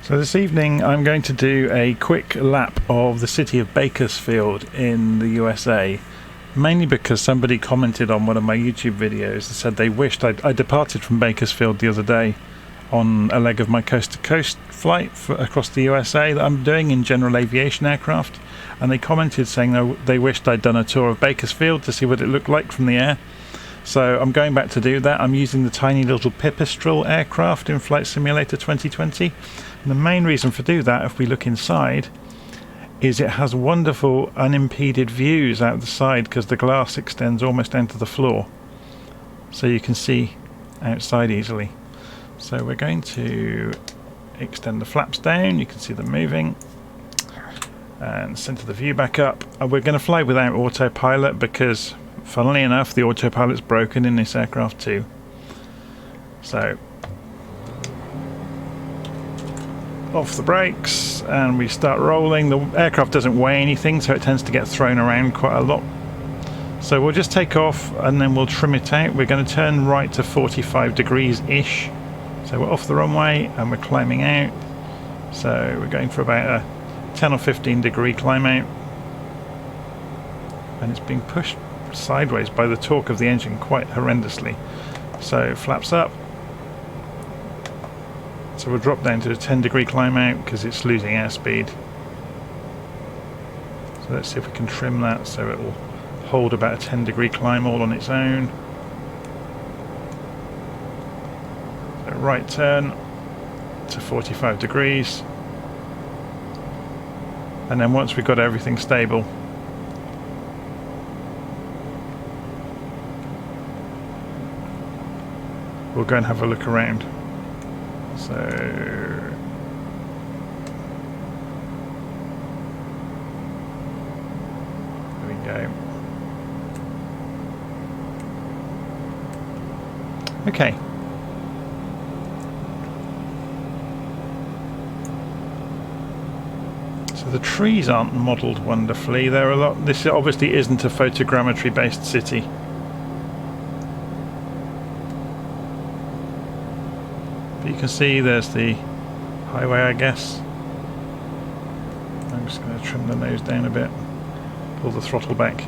So this evening I'm going to do a quick lap of the city of Bakersfield in the USA, mainly because somebody commented on one of my YouTube videos that said they wished I departed from Bakersfield the other day on a leg of my coast-to-coast flight across the USA that I'm doing in general aviation aircraft, and they commented saying they wished I'd done a tour of Bakersfield to see what it looked like from the air. So I'm going back to do that. I'm using the tiny little Pipistrel aircraft in Flight Simulator 2020. And the main reason for do that, if we look inside, is it has wonderful unimpeded views out the side because the glass extends almost down to the floor. So you can see outside easily. So we're going to extend the flaps down. You can see them moving. And center the view back up. And we're going to fly without autopilot because, funnily enough, the autopilot's broken in this aircraft too. So off the brakes and we start rolling. The aircraft doesn't weigh anything, so it tends to get thrown around quite a lot. So we'll just take off and then we'll trim it out. We're going to turn right to 45 degrees ish. So we're off the runway and we're climbing out. So we're going for about a 10 or 15 degree climb out, and it's being pushed sideways by the torque of the engine quite horrendously. So flaps up. So we'll drop down to a 10 degree climb out because it's losing airspeed. So let's see if we can trim that so it will hold about a 10 degree climb all on its own. So right turn to 45 degrees. And then once we've got everything stable, we'll go and have a look around. So there we go. Okay. So the trees aren't modelled wonderfully. There are a lot. This obviously isn't a photogrammetry based city. You can see there's the highway, I guess. I'm just going to trim the nose down a bit, pull the throttle back.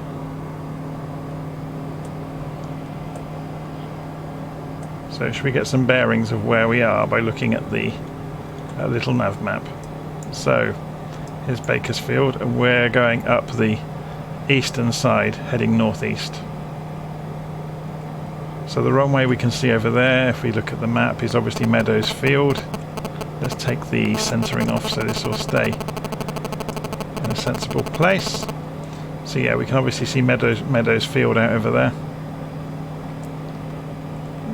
So should we get some bearings of where we are by looking at the little nav map? So here's Bakersfield and we're going up the eastern side heading northeast. So the runway we can see over there, if we look at the map, is obviously Meadows Field. Let's take the centering off so this will stay in a sensible place. So yeah, we can obviously see Meadows Field out over there.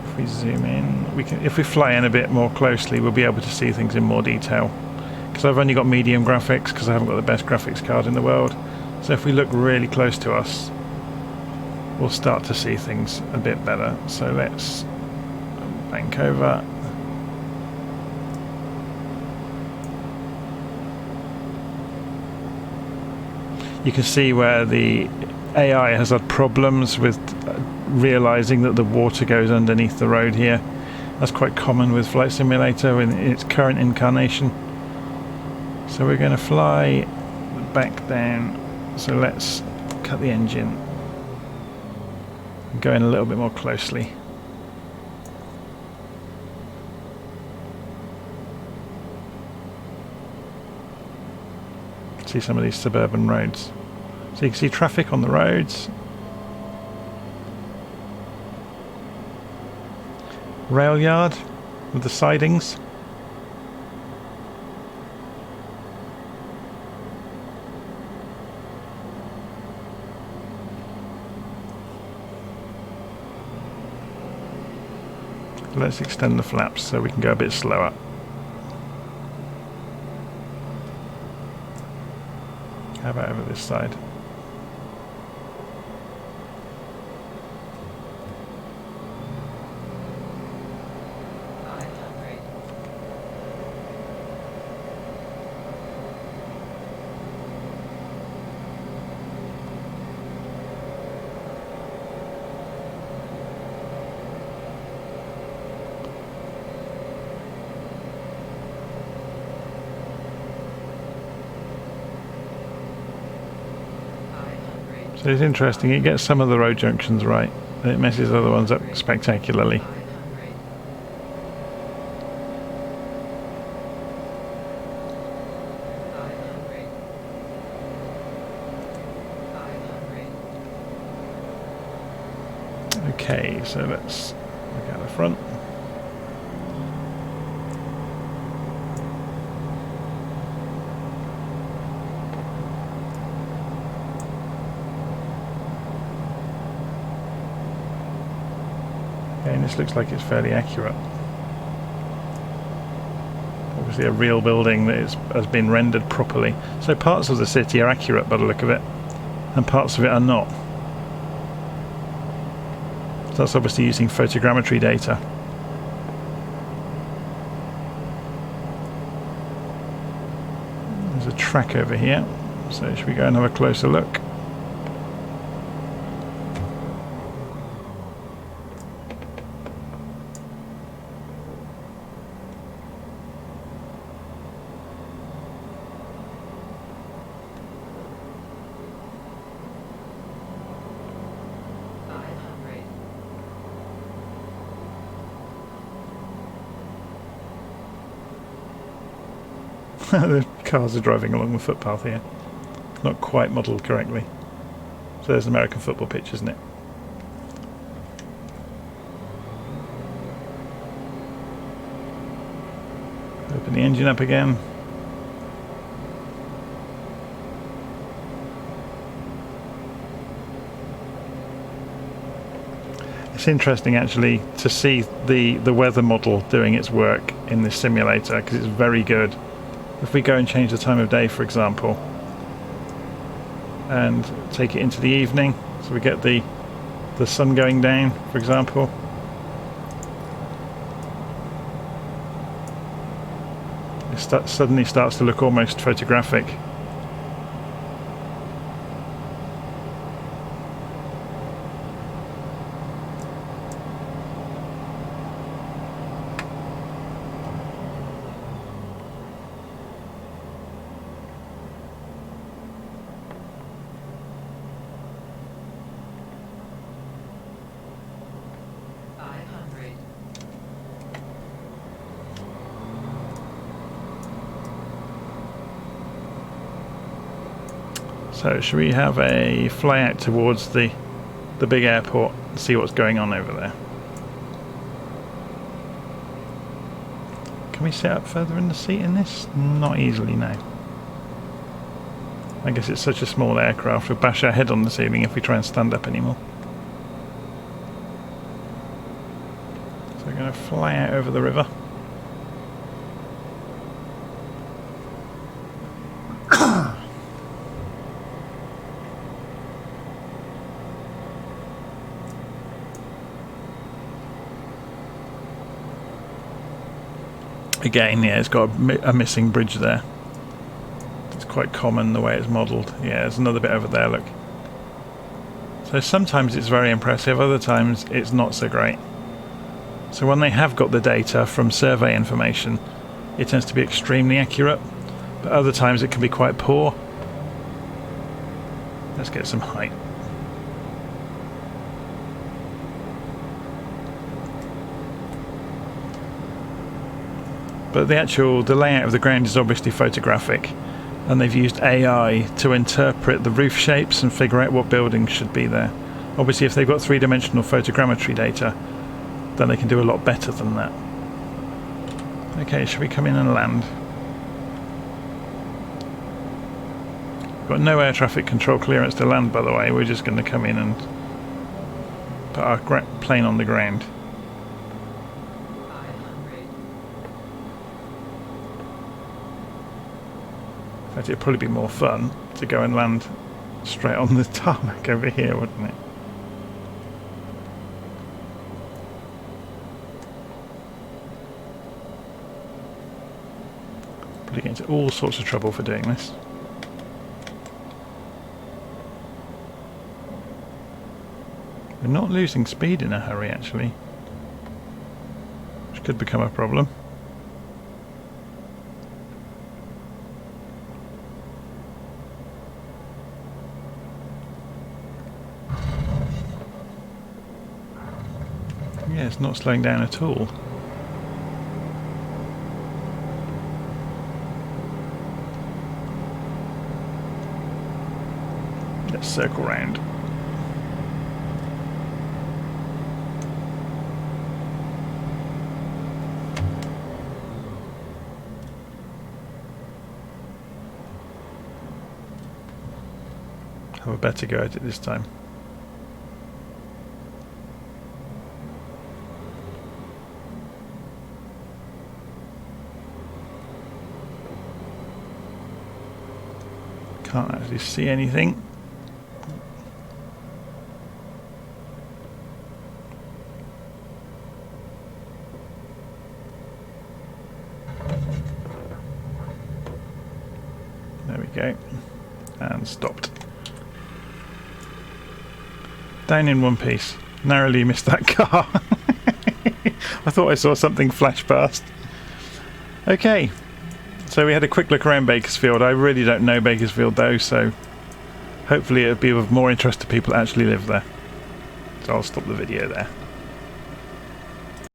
If we zoom in, if we fly in a bit more closely, we'll be able to see things in more detail. Because I've only got medium graphics because I haven't got the best graphics card in the world. So if we look really close to us, we'll start to see things a bit better. So let's bank over. You can see where the AI has had problems with realizing that the water goes underneath the road here. That's quite common with Flight Simulator in its current incarnation. So we're going to fly back down. So let's cut the engine. Go in a little bit more closely. See some of these suburban roads. So you can see traffic on the roads. Rail yard with the sidings. Let's extend the flaps so we can go a bit slower. How about over this side? So it's interesting, it gets some of the road junctions right, and it messes other ones up spectacularly. Okay, so let's look at the front. Okay, and this looks like it's fairly accurate. Obviously a real building that has been rendered properly. So parts of the city are accurate by the look of it, and parts of it are not. So that's obviously using photogrammetry data. There's a track over here, so should we go and have a closer look? The cars are driving along the footpath here. Not quite modelled correctly. So there's an American football pitch, isn't it? Open the engine up again. It's interesting actually to see the weather model doing its work in this simulator, because it's very good. If we go and change the time of day, for example, and take it into the evening, so we get the sun going down, for example, it suddenly starts to look almost photographic. So should we have a fly out towards the big airport and see what's going on over there? Can we sit up further in the seat in this? Not easily, no. I guess it's such a small aircraft, we'll bash our head on the ceiling if we try and stand up anymore. So we're going to fly out over the river. Again, yeah, it's got a missing bridge there. It's quite common the way it's modelled. Yeah, there's another bit over there, look. So sometimes it's very impressive, other times it's not so great. So when they have got the data from survey information, it tends to be extremely accurate, but other times it can be quite poor. Let's get some height. But the layout of the ground is obviously photographic, and they've used AI to interpret the roof shapes and figure out what buildings should be there. Obviously if they've got three-dimensional photogrammetry data, then they can do a lot better than that. Okay, should we come in and land? We've got no air traffic control clearance to land, by the way. We're just going to come in and put our plane on the ground. In fact, it'd probably be more fun to go and land straight on the tarmac over here, wouldn't it? Probably get into all sorts of trouble for doing this. We're not losing speed in a hurry, actually, which could become a problem. It's not slowing down at all. Let's circle round. Have a better go at it this time. Can't actually see anything. There we go. And stopped. Down in one piece. Narrowly missed that car. I thought I saw something flash past. Okay. So we had a quick look around Bakersfield. I really don't know Bakersfield though, so hopefully it'll be of more interest to people that actually live there. So I'll stop the video there.